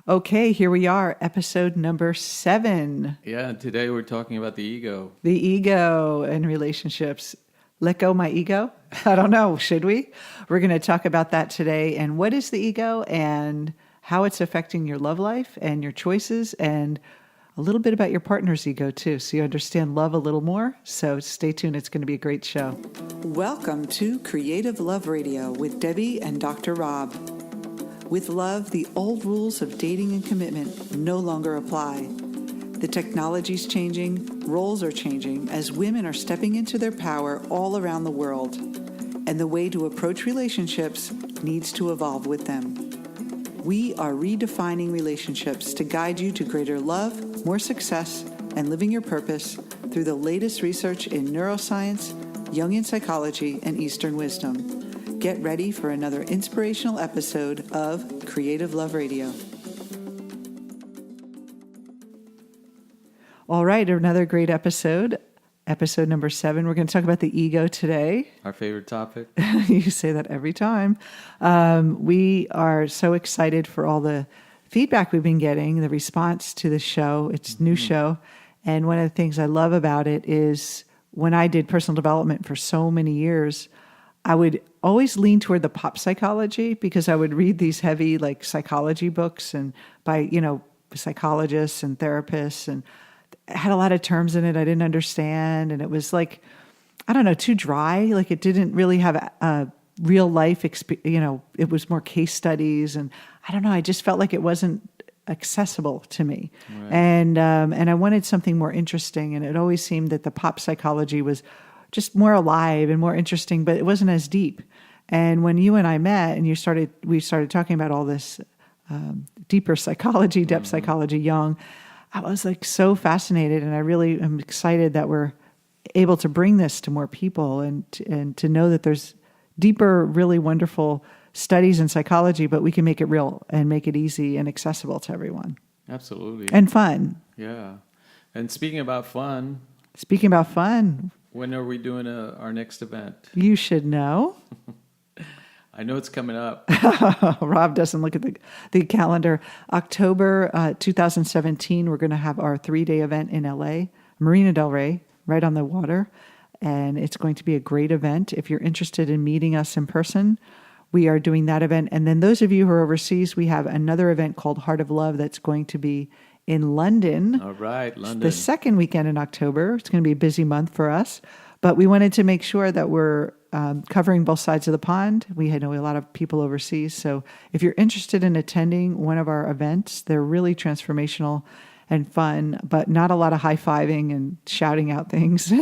Okay, here we are, episode number 7. Yeah, and today we're talking about the ego. The ego and relationships. Let go my ego? I don't know, should we? We're going to talk about that today and what is the ego and how it's affecting your love life and your choices and a little bit about your partner's ego too, so you understand love a little more. So stay tuned, it's going to be a great show. Welcome to Creative Love Radio with Debbie and Dr. Rob. With love, the old rules of dating and commitment no longer apply. The technology's changing, roles are changing as women are stepping into their power all around the world. And the way to approach relationships needs to evolve with them. We are redefining relationships to guide you to greater love, more success, and living your purpose through the latest research in neuroscience, Jungian psychology, and Eastern wisdom. Get ready for another inspirational episode of Creative Love Radio. All right, another great episode number 7. We're going to talk about the ego today. Our favorite topic. You say that every time. We are so excited for all the feedback we've been getting, the response to the show. It's a new show. And one of the things I love about it is when I did personal development for so many years, I would always lean toward the pop psychology because I would read these heavy like psychology books and by, psychologists and therapists, and it had a lot of terms in it I didn't understand. And it was like, I don't know, too dry. Like it didn't really have a real life experience. It was more case studies. And I don't know, I just felt like it wasn't accessible to me. Right. And I wanted something more interesting. And it always seemed that the pop psychology was just more alive and more interesting, but it wasn't as deep. And when you and I met and we started talking about all this deeper psychology, depth psychology, Jung, I was like so fascinated, and I really am excited that we're able to bring this to more people and to know that there's deeper, really wonderful studies in psychology, but we can make it real and make it easy and accessible to everyone. Absolutely. And fun. Yeah. And speaking about fun. When are we doing our next event? You should know. I know it's coming up. Rob doesn't look at the calendar. October 2017, we're going to have our 3-day event in LA, Marina del Rey, right on the water. And it's going to be a great event. If you're interested in meeting us in person, we are doing that event. And then those of you who are overseas, we have another event called Heart of Love that's going to be in London. All right, London. The second weekend in October. It's going to be a busy month for us. But we wanted to make sure that we're covering both sides of the pond. We know a lot of people overseas. So if you're interested in attending one of our events, they're really transformational and fun, but not a lot of high-fiving and shouting out things.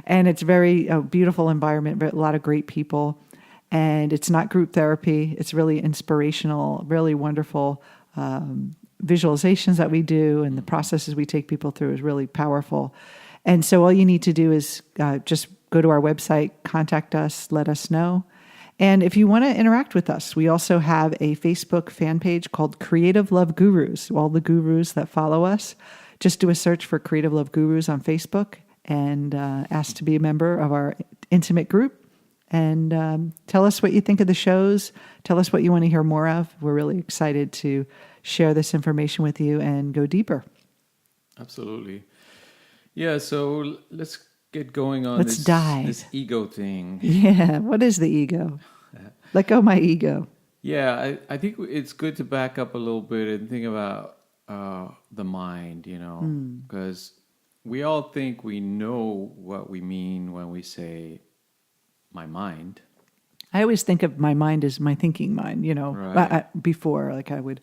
And it's very beautiful environment, but a lot of great people. And it's not group therapy. It's really inspirational, really wonderful visualizations that we do, and the processes we take people through is really powerful. And so all you need to do is just go to our website, contact us, let us know. And if you want to interact with us, we also have a Facebook fan page called Creative Love Gurus. All the gurus that follow us, just do a search for Creative Love Gurus on Facebook and ask to be a member of our intimate group. And tell us what you think of the shows. Tell us what you want to hear more of. We're really excited to share this information with you and go deeper. Absolutely. Yeah, so let's get going on this ego thing. Yeah, what is the ego? Let go my ego. Yeah, I think it's good to back up a little bit and think about the mind, because we all think we know what we mean when we say my mind. I always think of my mind as my thinking mind, Right. Before, like I would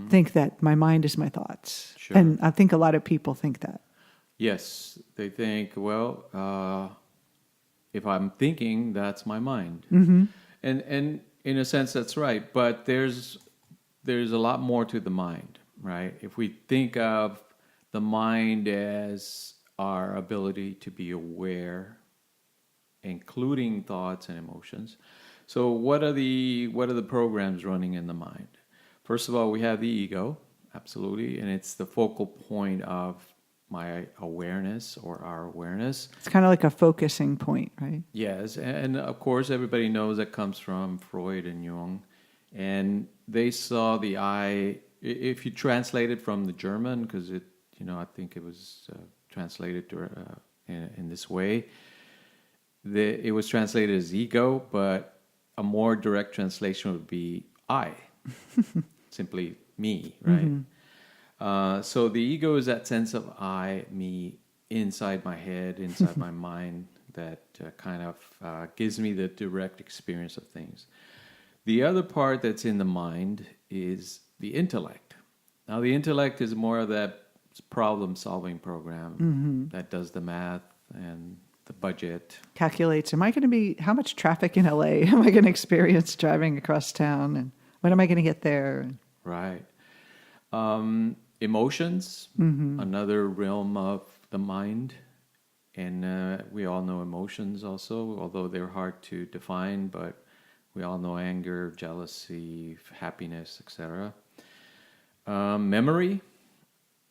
think that my mind is my thoughts. Sure. And I think a lot of people think that. Yes, they think, if I'm thinking, that's my mind. Mm-hmm. And in a sense, that's right. But there's a lot more to the mind, right? If we think of the mind as our ability to be aware, including thoughts and emotions. So what are the programs running in the mind? First of all, we have the ego, absolutely, and it's the focal point of my awareness or our awareness. It's kind of like a focusing point, right? Yes, and of course everybody knows that comes from Freud and Jung, and they saw the I if you translate it from the German, because I think it was translated in this way. It was translated as ego, but a more direct translation would be I, simply me, right? So the ego is that sense of I, me, inside my head, inside my mind, that kind of gives me the direct experience of things. The other part that's in the mind is the intellect. Now, the intellect is more of that problem-solving program that does the math and the budget. Calculates, how much traffic in LA am I going to experience driving across town? And when am I going to get there? Right. Emotions, another realm of the mind. And we all know emotions also, although they're hard to define, but we all know anger, jealousy, happiness, etc. Memory.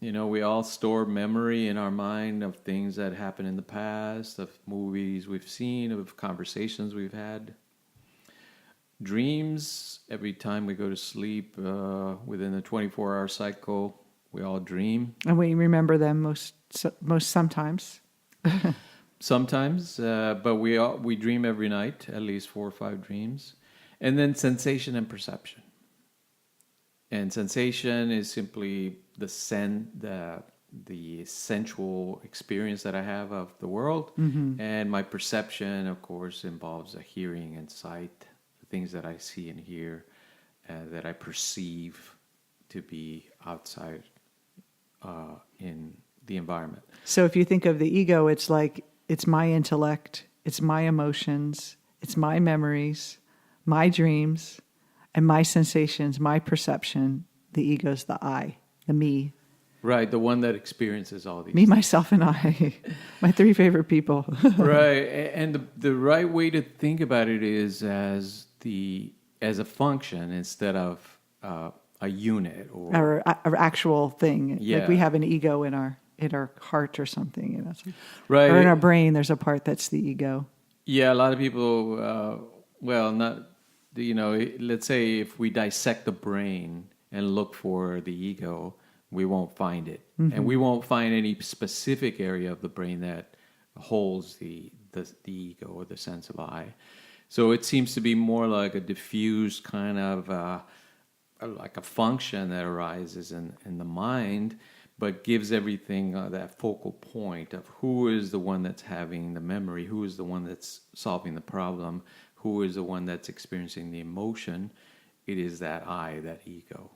We all store memory in our mind of things that happened in the past, of movies we've seen, of conversations we've had. Dreams, every time we go to sleep, within the 24-hour cycle, we all dream. And we remember them most sometimes. Sometimes, but we dream every night, at least 4 or 5 dreams. And then sensation and perception. And sensation is simply the sensual experience that I have of the world. And my perception, of course, involves a hearing and sight, the things that I see and hear, that I perceive to be outside in the environment. So if you think of the ego, it's like it's my intellect, it's my emotions, it's my memories, my dreams, and my sensations, my perception. The ego's the I, the me. Right, the one that experiences all these Me, myself, and I. My 3 favorite people. Right, and the right way to think about it is as a function instead of a unit or actual thing. Yeah. Like we have an ego in our heart or something. Right. Or in our brain, there's a part that's the ego. Yeah, a lot of people. Let's say if we dissect the brain and look for the ego, we won't find it. And we won't find any specific area of the brain that holds the ego or the sense of I. So it seems to be more like a diffuse kind of like a function that arises in the mind, but gives everything that focal point of who is the one that's having the memory, who is the one that's solving the problem, who is the one that's experiencing the emotion. It is that I, that ego.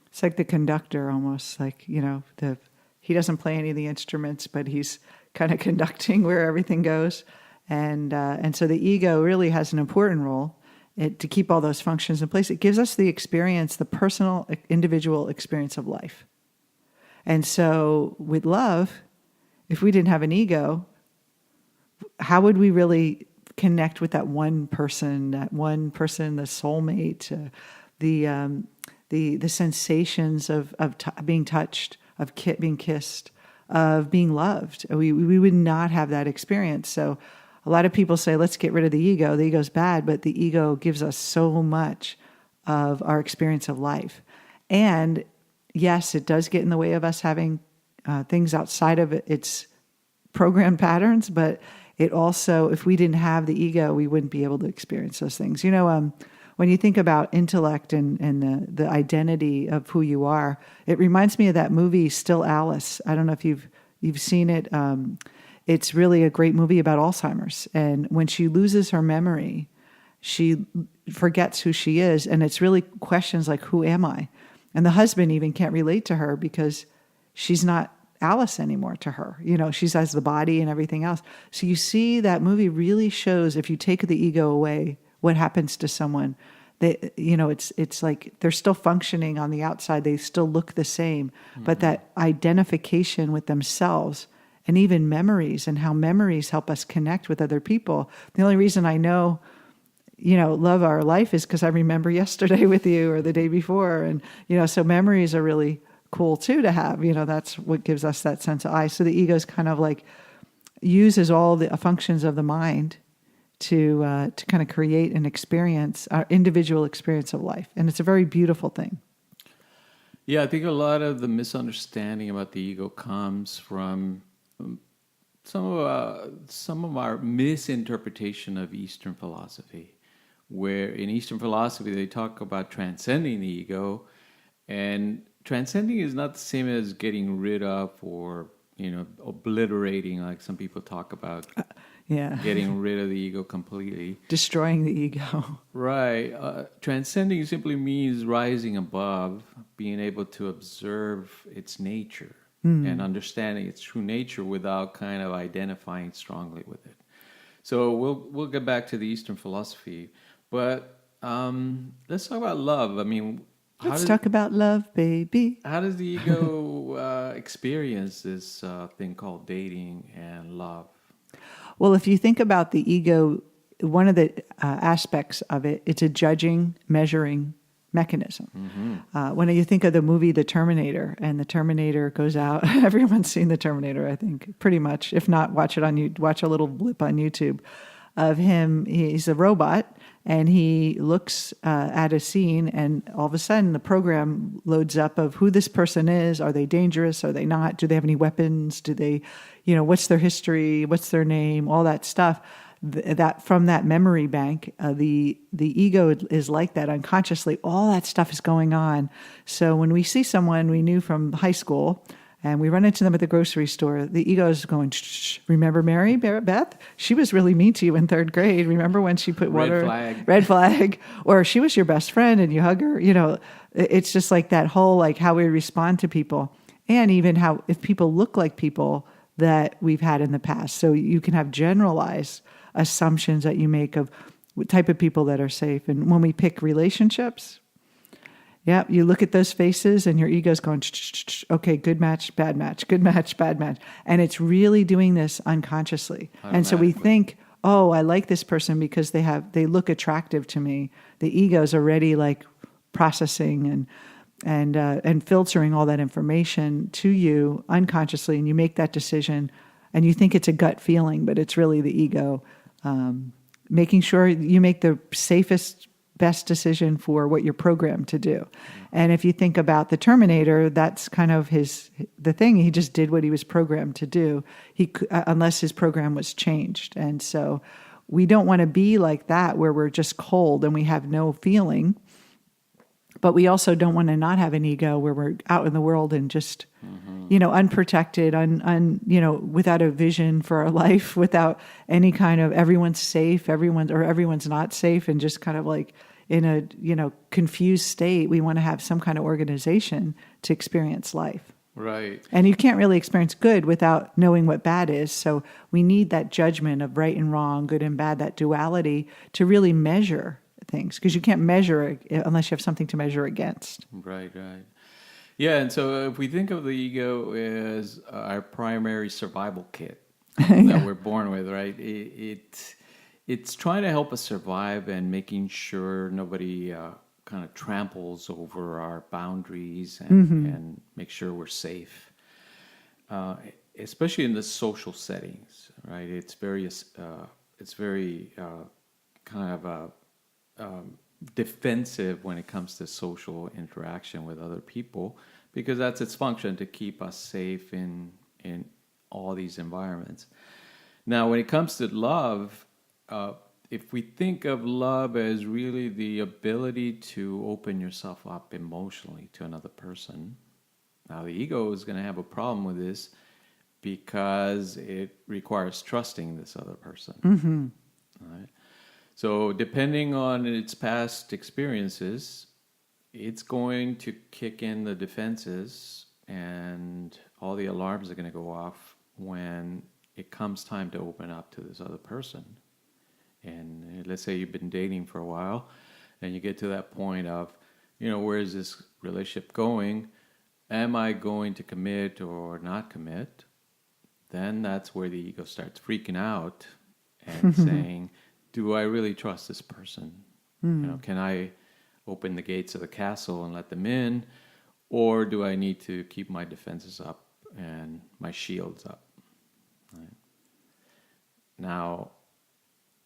It's like the conductor almost, like, he doesn't play any of the instruments, but he's kind of conducting where everything goes. And so the ego really has an important role to keep all those functions in place. It gives us the experience, the personal, individual experience of life. And so with love, if we didn't have an ego, how would we really connect with that one person, the soulmate, the sensations of being touched, of being kissed, of being loved? We would not have that experience. So a lot of people say, let's get rid of the ego. The ego's bad, but the ego gives us so much of our experience of life. And yes, it does get in the way of us having things outside of its programmed patterns, but it also, if we didn't have the ego, we wouldn't be able to experience those things. When you think about intellect and the identity of who you are, it reminds me of that movie, Still Alice. I don't know if you've seen it. It's really a great movie about Alzheimer's. And when she loses her memory, she forgets who she is. And it's really questions like, who am I? And the husband even can't relate to her because she's not Alice anymore to her. She has the body and everything else. So you see that movie really shows, if you take the ego away, what happens to someone. It's like they're still functioning on the outside. They still look the same, but that identification with themselves and even memories and how memories help us connect with other people. The only reason I know, love our life is because I remember yesterday with you or the day before. And, so memories are really cool too to have. That's what gives us that sense of I. So the ego is kind of like uses all the functions of the mind to kind of create an experience, our individual experience of life. And it's a very beautiful thing. Yeah, I think a lot of the misunderstanding about the ego comes from some of our misinterpretation of Eastern philosophy, where in Eastern philosophy they talk about transcending the ego, and transcending is not the same as getting rid of or obliterating, like some people talk about Yeah. getting rid of the ego completely. Destroying the ego. Right. Transcending simply means rising above, being able to observe its nature and understanding its true nature without kind of identifying strongly with it. So we'll get back to the Eastern philosophy, but let's talk about love. I mean, Let's talk about love, baby. how does the ego experience this thing called dating and love? Well, if you think about the ego, one of the aspects of it, it's a judging, measuring mechanism. When you think of the movie The Terminator, and the Terminator goes out, everyone's seen The Terminator, I think, pretty much. If not, watch a little blip on YouTube of him. He's a robot, and he looks at a scene, and all of a sudden the program loads up of who this person is. Are they dangerous? Are they not? Do they have any weapons? Do they, what's their history? What's their name? All that stuff. That from that memory bank, the ego is like that unconsciously. All that stuff is going on. So when we see someone we knew from high school, and we run into them at the grocery store, the ego is going, shh, remember Mary Beth? She was really mean to you in third grade. Remember when she put water? Red flag. Or she was your best friend and you hug her. It's just like that whole, like how we respond to people. And even how, if people look like people that we've had in the past. So you can have generalized assumptions that you make of what type of people that are safe. And when we pick relationships, yeah, you look at those faces and your ego's going, okay, good match, bad match, good match, bad match. And it's really doing this unconsciously. And so we think, oh, I like this person because they look attractive to me. The ego's already like processing and filtering all that information to you unconsciously. And you make that decision and you think it's a gut feeling, but it's really the ego making sure you make the safest, best decision for what you're programmed to do. And if you think about the Terminator, that's kind of the thing. He just did what he was programmed to do, unless his program was changed. And so we don't want to be like that, where we're just cold and we have no feeling. But we also don't want to not have an ego where we're out in the world and just, unprotected, without a vision for our life, without any kind of everyone's safe, everyone's not safe, and just kind of like in a, confused state. We want to have some kind of organization to experience life. Right. And you can't really experience good without knowing what bad is. So we need that judgment of right and wrong, good and bad, that duality to really measure things, because you can't measure it unless you have something to measure against. Right. Yeah, and so if we think of the ego as our primary survival kit that we're born with, right? It's trying to help us survive and making sure nobody kind of tramples over our boundaries and make sure we're safe, especially in the social settings, right? It's very kind of defensive when it comes to social interaction with other people, because that's its function, to keep us safe in all these environments. Now, when it comes to love, if we think of love as really the ability to open yourself up emotionally to another person, now the ego is going to have a problem with this because it requires trusting this other person. Mm-hmm. All right? So depending on its past experiences, it's going to kick in the defenses and all the alarms are going to go off when it comes time to open up to this other person. And let's say you've been dating for a while and you get to that point of, where is this relationship going? Am I going to commit or not commit? Then that's where the ego starts freaking out and saying, do I really trust this person? Can I open the gates of the castle and let them in? Or do I need to keep my defenses up and my shields up? Right. Now,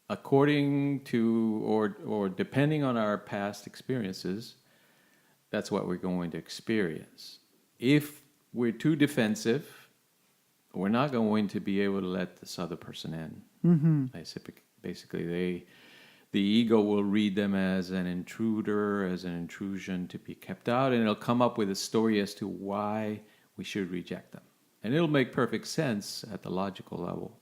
according to or depending on our past experiences, that's what we're going to experience. If we're too defensive, we're not going to be able to let this other person in. Basically, the ego will read them as an intruder, as an intrusion to be kept out, and it'll come up with a story as to why we should reject them. And it'll make perfect sense at the logical level,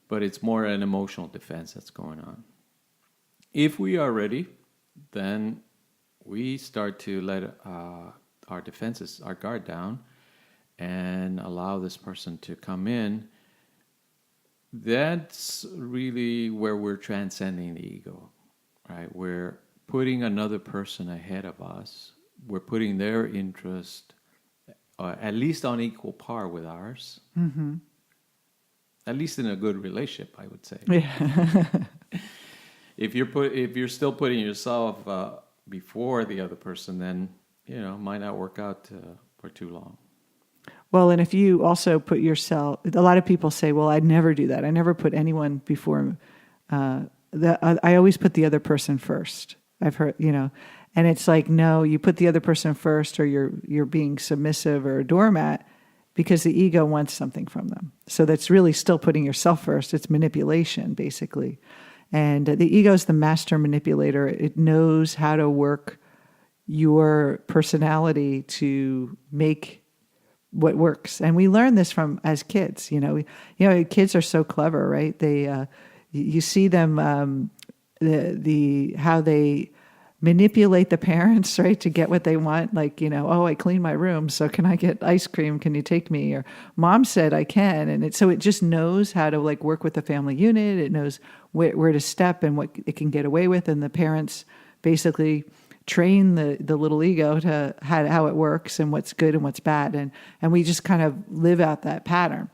but it's more an emotional defense that's going on. If we are ready, then we start to let our defenses, our guard down, and allow this person to come in. That's really where we're transcending the ego, right? We're putting another person ahead of us. We're putting their interest at least on equal par with ours. At least in a good relationship, I would say. Yeah. If you're still putting yourself before the other person, then it might not work out for too long. Well, and if you also put yourself, a lot of people say, well, I'd never do that. I never put anyone before. I always put the other person first. I've heard, and it's like, no, you put the other person first, or you're being submissive or a doormat because the ego wants something from them. So that's really still putting yourself first. It's manipulation, basically. And the ego is the master manipulator. It knows how to work your personality to make what works. And we learn this from as kids. Kids are so clever, right? They you see them how they manipulate the parents, right, to get what they want. Like, I cleaned my room, so can I get ice cream? Can you take me? Or mom said I can. And so it just knows how to work with the family unit. It knows where to step and what it can get away with. And the parents basically train the little ego to how it works and what's good and what's bad. And we just kind of live out that pattern.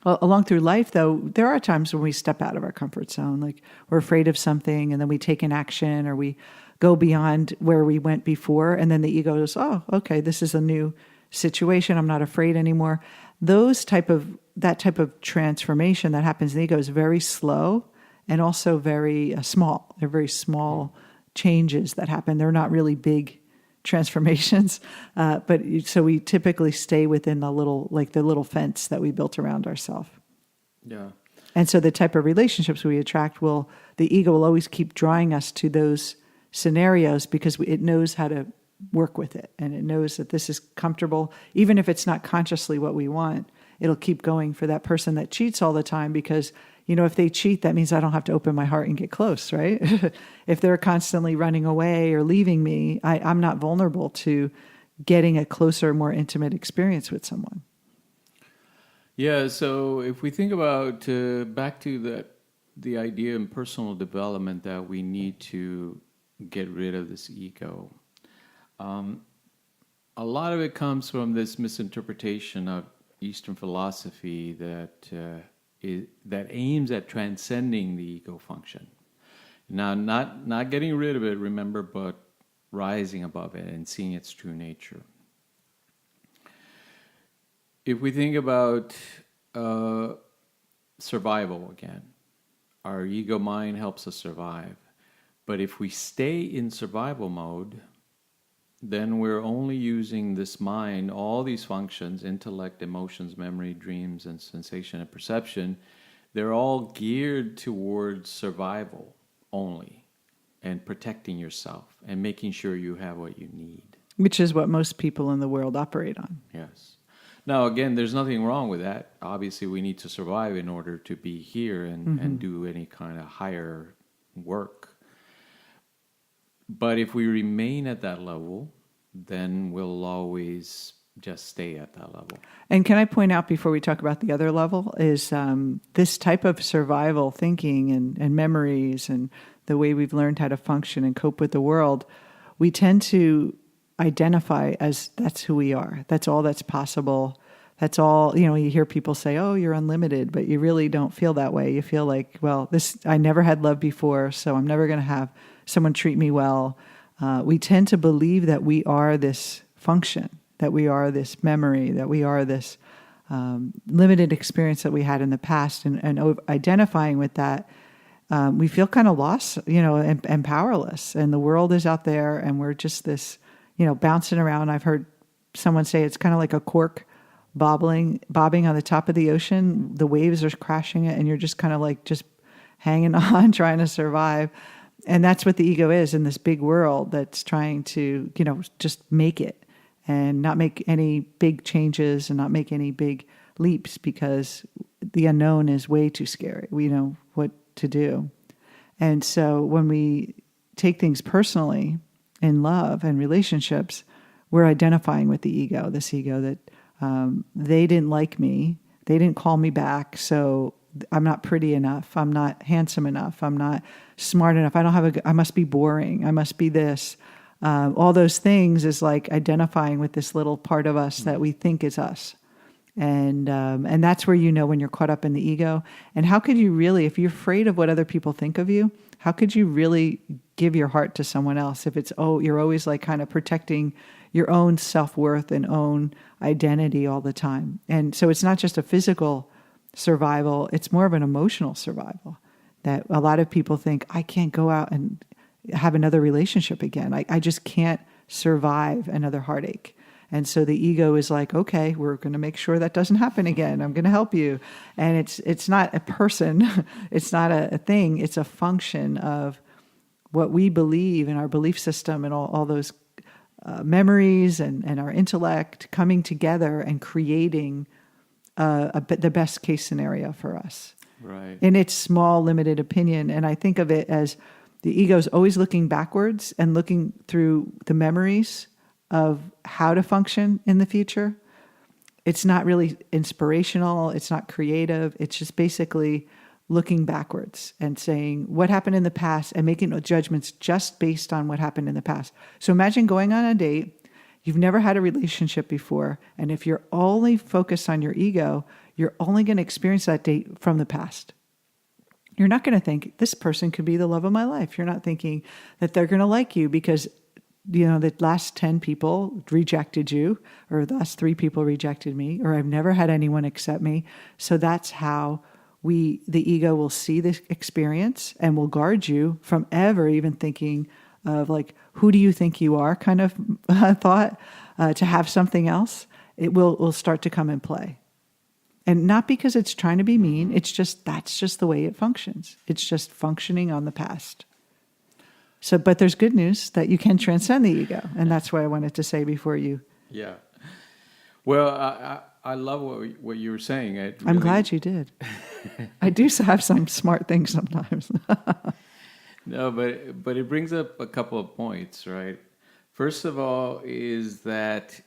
Along through life, though, there are times when we step out of our comfort zone, like we're afraid of something and then we take an action, or we go beyond where we went before, and then the ego goes, oh, okay, this is a new situation. I'm not afraid anymore. That type of transformation that happens in the ego is very slow and also very small. They're very small changes that happen. They're not really big transformations, so we typically stay within the little fence that we built around ourselves. Yeah. And so the type of relationships we attract the ego will always keep drawing us to those scenarios because it knows how to work with it, and it knows that this is comfortable. Even if it's not consciously what we want, it'll keep going for that person that cheats all the time because, if they cheat, that means I don't have to open my heart and get close, right? If they're constantly running away or leaving me, I'm not vulnerable to getting a closer, more intimate experience with someone. Yeah, so if we think about back to the idea in personal development that we need to get rid of this ego, a lot of it comes from this misinterpretation of Eastern philosophy that aims at transcending the ego function. Now, not getting rid of it, remember, but rising above it and seeing its true nature. If we think about survival again, our ego mind helps us survive. But if we stay in survival mode, then we're only using this mind, all these functions, intellect, emotions, memory, dreams, and sensation and perception, they're all geared towards survival only and protecting yourself and making sure you have what you need. Which is what most people in the world operate on. Yes. Now, again, there's nothing wrong with that. Obviously, we need to survive in order to be here and do any kind of higher work. But if we remain at that level, then we'll always just stay at that level. And can I point out before we talk about the other level is this type of survival thinking and memories and the way we've learned how to function and cope with the world, we tend to identify as that's who we are. That's all that's possible. That's all, you hear people say, oh, you're unlimited, but you really don't feel that way. You feel like, well, I never had love before, so I'm never going to have someone treat me well. We tend to believe that we are this function, that we are this memory, that we are this limited experience that we had in the past. And identifying with that, we feel kind of lost, and powerless. And the world is out there, and we're just this, bouncing around. I've heard someone say it's kind of like a cork bobbing on the top of the ocean. The waves are crashing it, and you're just kind of like just hanging on, trying to survive. And that's what the ego is in this big world that's trying to, just make it and not make any big changes and not make any big leaps because the unknown is way too scary. We know what to do. And so when we take things personally in love and relationships, we're identifying with the ego, this ego that they didn't like me. They didn't call me back. So I'm not pretty enough. I'm not handsome enough. I'm not smart enough. I must be boring. I must be this. All those things is like identifying with this little part of us that we think is us. And that's where when you're caught up in the ego. And how could you really, if you're afraid of what other people think of you, how could you really give your heart to someone else if you're always like kind of protecting your own self-worth and own identity all the time? And so it's not just a physical survival, it's more of an emotional survival that a lot of people think, I can't go out and have another relationship again. I just can't survive another heartache. And so the ego is like, okay, we're going to make sure that doesn't happen again. I'm going to help you. And it's not a person. It's not a thing. It's a function of what we believe in our belief system and all those memories and our intellect coming together and creating the best case scenario for us. Right. In its small, limited opinion. And I think of it as the ego is always looking backwards and looking through the memories of how to function in the future. It's not really inspirational. It's not creative. It's just basically looking backwards and saying what happened in the past and making judgments just based on what happened in the past. So imagine going on a date. You've never had a relationship before. And if you're only focused on your ego, you're only going to experience that date from the past. You're not going to think this person could be the love of my life. You're not thinking that they're going to like you because the last 10 people rejected you, or the last 3 people rejected me, or I've never had anyone accept me. So that's how the ego will see this experience and will guard you from ever even thinking of like, who do you think you are kind of thought to have something else. It will start to come in play. And not because it's trying to be mean, that's just the way it functions. It's just functioning on the past. So, but there's good news that you can transcend the ego. And that's what I wanted to say before you. Yeah. Well, I love what you were saying. I'm glad you did. I do have some smart things sometimes. No, but it brings up a couple of points, right? First of all is that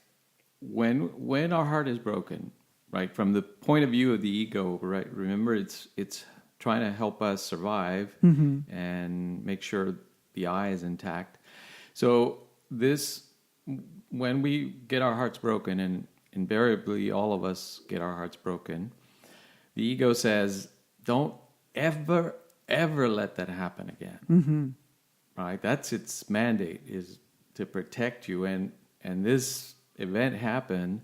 when our heart is broken, right, from the point of view of the ego, right, remember it's trying to help us survive and make sure the I is intact. So when we get our hearts broken, and invariably all of us get our hearts broken, the ego says, don't ever let that happen again. Mm-hmm. Right? That's its mandate, is to protect you. And this event happened,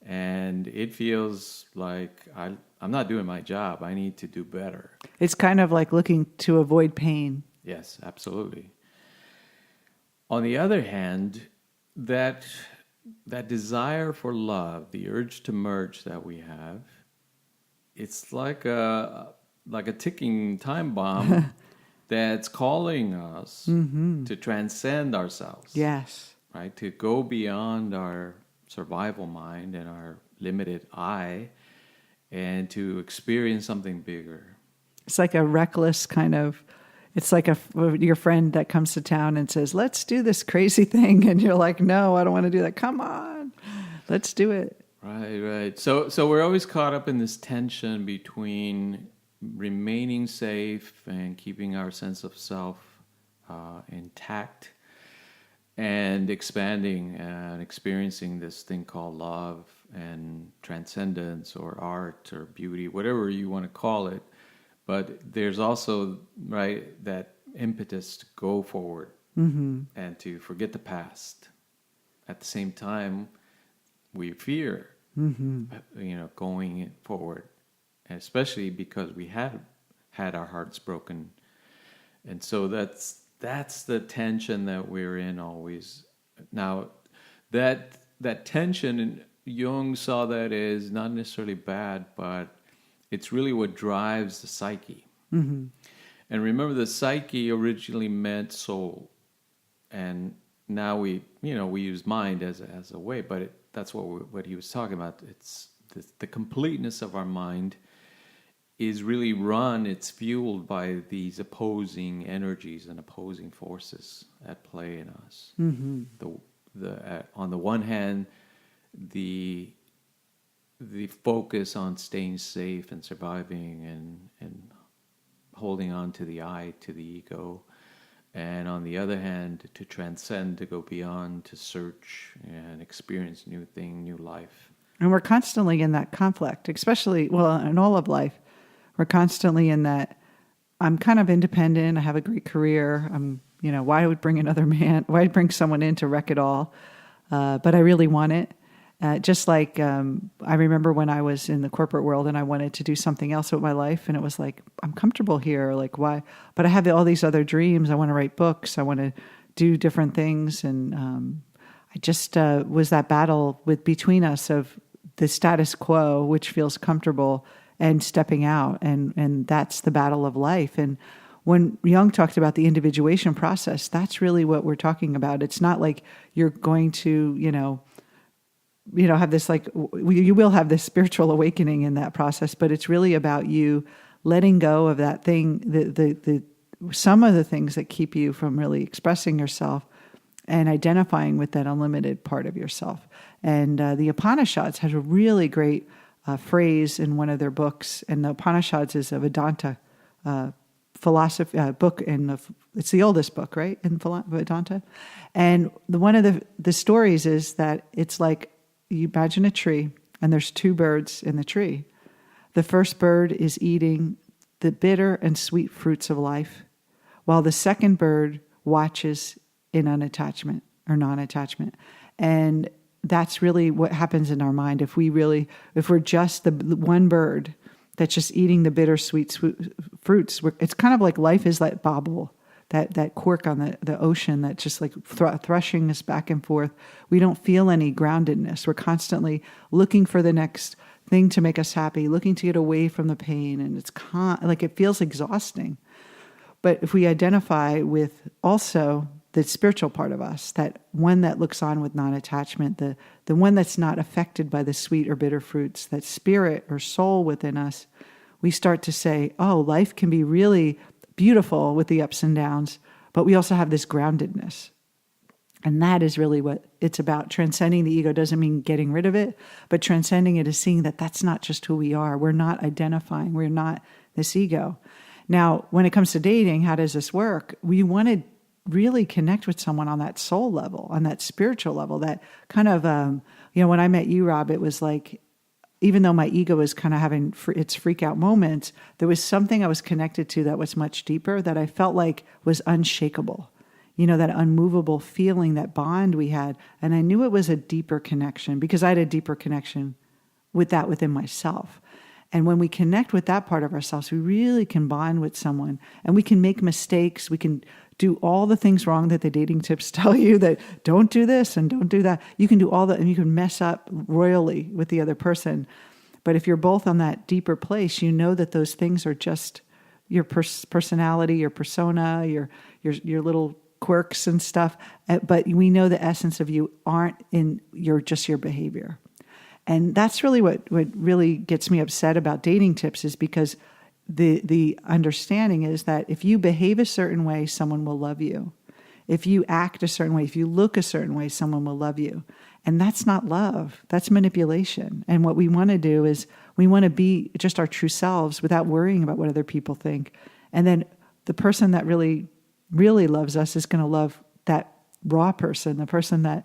and it feels like I'm not doing my job. I need to do better. It's kind of like looking to avoid pain. Yes, absolutely. On the other hand, that desire for love, the urge to merge that we have, it's like a ticking time bomb that's calling us to transcend ourselves. Yes. Right? To go beyond our survival mind and our limited I and to experience something bigger. It's like a reckless kind of, it's like your friend that comes to town and says, let's do this crazy thing. And you're like, no, I don't want to do that. Come on, let's do it. Right. So we're always caught up in this tension between remaining safe and keeping our sense of self intact and expanding and experiencing this thing called love and transcendence or art or beauty, whatever you want to call it. But there's also, right, that impetus to go forward and to forget the past. At the same time, we fear, going forward, and especially because we had our hearts broken. And so that's the tension that we're in always. Now, that tension, and Jung saw that as not necessarily bad, but it's really what drives the psyche. Mm-hmm. And remember, the psyche originally meant soul, and now we use mind as a way, but that's what he was talking about. It's the completeness of our mind is really it's fueled by these opposing energies and opposing forces at play in us. Mm-hmm. On the one hand, the focus on staying safe and surviving and holding on to the I, to the ego, and on the other hand, to transcend, to go beyond, to search and experience new life. And we're constantly in that conflict, especially, in all of life. We're constantly in that, I'm kind of independent, I have a great career, why would bring another man, why bring someone in to wreck it all? But I really want it. Just like I remember when I was in the corporate world and I wanted to do something else with my life, and it was like, I'm comfortable here, like why? But I have all these other dreams. I want to write books. I want to do different things. And I just was that battle between us of the status quo, which feels comfortable, and stepping out. And that's the battle of life. And when Jung talked about the individuation process, that's really what we're talking about. It's not like you're going to, have this you will have this spiritual awakening in that process, but it's really about you letting go of that thing, the some of the things that keep you from really expressing yourself and identifying with that unlimited part of yourself. And the Upanishads has a really great phrase in one of their books, and the Upanishads is a Vedanta philosophy book, it's the oldest book, right, in Vedanta. And one of the stories is that it's like, you imagine a tree, and there's two birds in the tree. The first bird is eating the bitter and sweet fruits of life, while the second bird watches in unattachment or non-attachment. And that's really what happens in our mind. If we're just the one bird that's just eating the bittersweet fruits, it's kind of like life is that bobble, that cork on the ocean that just like threshing us back and forth. We don't feel any groundedness. We're constantly looking for the next thing to make us happy, looking to get away from the pain, and it's it feels exhausting. But if we identify with also the spiritual part of us, that one that looks on with non-attachment, the one that's not affected by the sweet or bitter fruits, that spirit or soul within us, we start to say, oh, life can be really beautiful with the ups and downs, but we also have this groundedness. And that is really what it's about. Transcending the ego doesn't mean getting rid of it, but transcending it is seeing that that's not just who we are. We're not identifying. We're not this ego. Now, when it comes to dating, how does this work? We want to really connect with someone on that soul level, on that spiritual level, that kind of, when I met you, Rob, it was like, even though my ego was kind of having its freak out moments, there was something I was connected to that was much deeper, that I felt like was unshakable. That unmovable feeling, that bond we had. And I knew it was a deeper connection because I had a deeper connection with that within myself. And when we connect with that part of ourselves, we really can bond with someone, and we can make mistakes. We can do all the things wrong that the dating tips tell you, that don't do this and don't do that. You can do all that, and you can mess up royally with the other person. But if you're both on that deeper place, you know that those things are just your personality, your persona, your little quirks and stuff. But we know the essence of you aren't in your behavior. And that's really what really gets me upset about dating tips, is because the understanding is that if you behave a certain way, someone will love you. If you act a certain way, if you look a certain way, someone will love you. And that's not love. That's manipulation. And what we want to do is we want to be just our true selves without worrying about what other people think. And then the person that really, really loves us is going to love that raw person, the person that,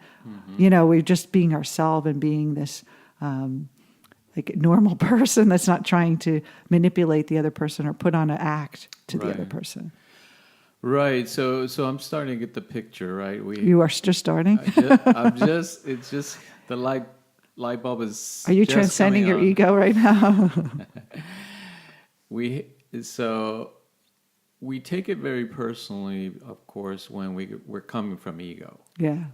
we're just being ourselves and being this normal person that's not trying to manipulate the other person or put on an act to the other person. Right. So I'm starting to get the picture, right? You are just starting? It's just the light bulb is. Are you just transcending your on. ego right now? We take it very personally, of course, when we're coming from ego. Yeah.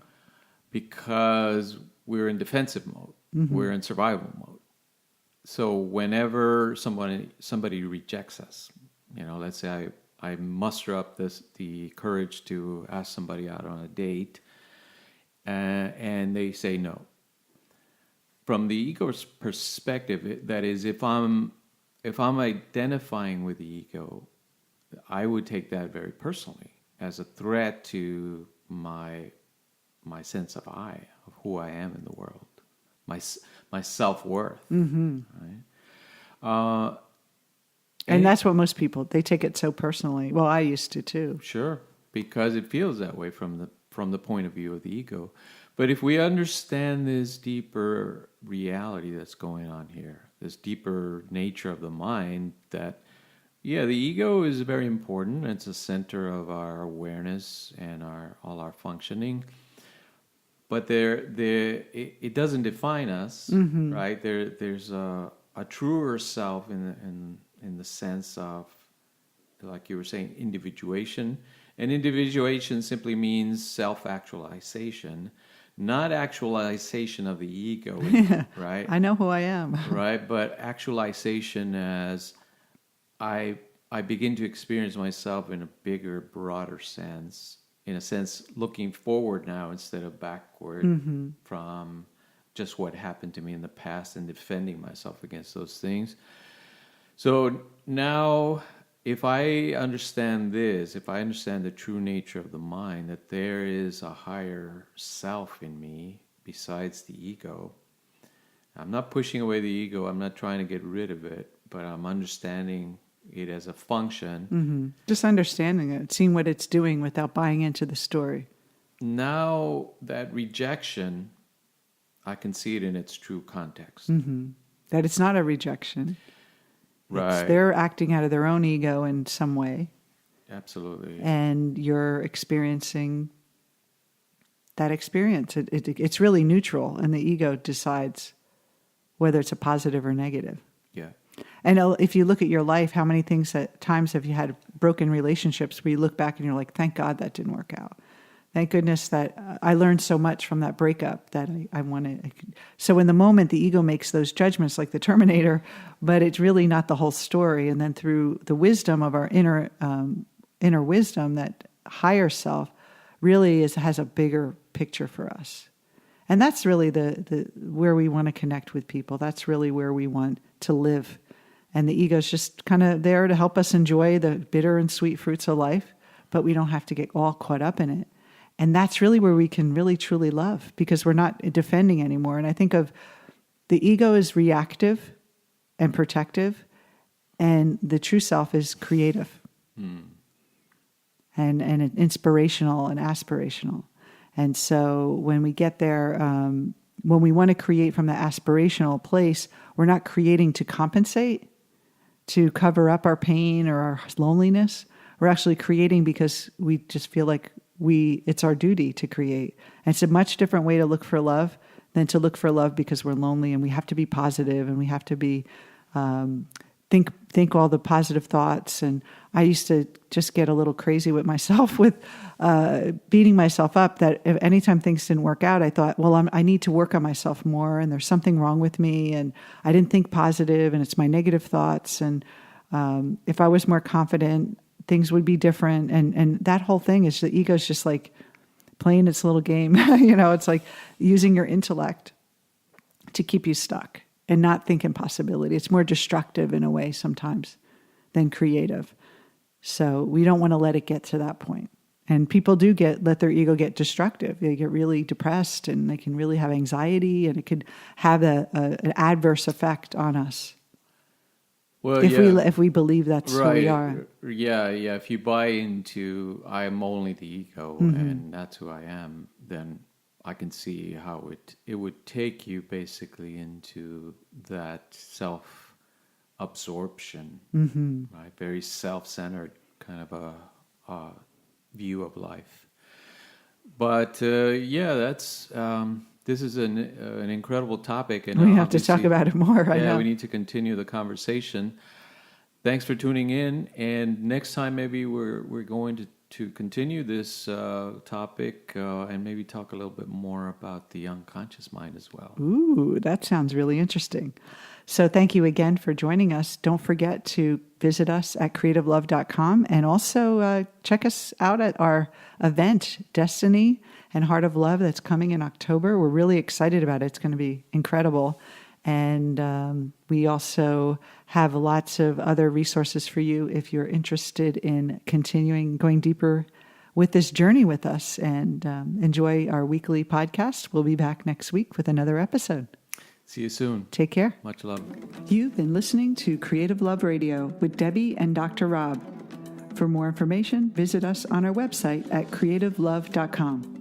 because we're in defensive mode. We're in survival mode. So whenever somebody rejects us, let's say I muster up the courage to ask somebody out on a date, and they say no. From the ego's perspective, that is, if I'm identifying with the ego, I would take that very personally as a threat to my sense of of who I am in the world, my self-worth. Right? And that's what most people, they take it so personally. Well, I used to too. Sure, because it feels that way from the point of view of the ego. But if we understand this deeper reality that's going on here, this deeper nature of the mind, that the ego is very important. It's a center of our awareness and all our functioning. But it doesn't define us, right? There's a truer self in the sense of, like you were saying, individuation. And individuation simply means self-actualization, not actualization of the ego, right? I know who I am. Right, but actualization as I begin to experience myself in a bigger, broader sense, in a sense looking forward now instead of backward from just what happened to me in the past and defending myself against those things. So now, if I understand this, if I understand the true nature of the mind, that there is a higher self in me besides the ego, I'm not pushing away the ego, I'm not trying to get rid of it, but I'm understanding it as a function. Just understanding it, seeing what it's doing without buying into the story. Now, that rejection, I can see it in its true context. That it's not a rejection. Right. They're acting out of their own ego in some way. Absolutely. And you're experiencing that experience. It's really neutral, and the ego decides whether it's a positive or negative. Yeah. And if you look at your life, how many times have you had broken relationships where you look back and you're like, thank God that didn't work out. Thank goodness that I learned so much from that breakup that I wanted. So in the moment, the ego makes those judgments like the Terminator, but it's really not the whole story. And then through the wisdom of our inner wisdom, that higher self really has a bigger picture for us. And that's really the where we want to connect with people. That's really where we want to live. And the ego's just kind of there to help us enjoy the bitter and sweet fruits of life, but we don't have to get all caught up in it. And that's really where we can really truly love, because we're not defending anymore. And I think of the ego is reactive and protective, and the true self is creative and inspirational and aspirational. And so when we get there, when we want to create from the aspirational place, we're not creating to compensate, to cover up our pain or our loneliness. We're actually creating because we just feel like it's our duty to create. And it's a much different way to look for love than to look for love because we're lonely and we have to be positive and we have to be think all the positive thoughts. And I used to just get a little crazy with myself with beating myself up, that if anytime things didn't work out, I thought, well, I need to work on myself more, and there's something wrong with me, and I didn't think positive, and it's my negative thoughts. And if I was more confident, things would be different. And that whole thing is the ego's just like playing its little game. It's like using your intellect to keep you stuck and not think in possibility. It's more destructive in a way sometimes than creative. So we don't want to let it get to that point. And people do let their ego get destructive. They get really depressed, and they can really have anxiety, and it could have an adverse effect on us. Well, if we believe that's right. who we are. Yeah. If you buy into I am only the ego and that's who I am, then I can see how it would take you basically into that self-absorption, right? Very self-centered kind of a view of life. But that's this is an incredible topic, and we have to talk about it more. I know. We need to continue the conversation. Thanks for tuning in, and next time maybe we're going to to continue this topic and maybe talk a little bit more about the unconscious mind as well. Ooh, that sounds really interesting. So thank you again for joining us. Don't forget to visit us at creativelove.com and also check us out at our event, Destiny and Heart of Love, that's coming in October. We're really excited about it. It's going to be incredible. And we also have lots of other resources for you if you're interested in continuing going deeper with this journey with us. And enjoy our weekly podcast. We'll be back next week with another episode. See you soon. Take care. Much love. You've been listening to Creative Love Radio with Debbie and Dr. Rob. For more information, visit us on our website at creativelove.com.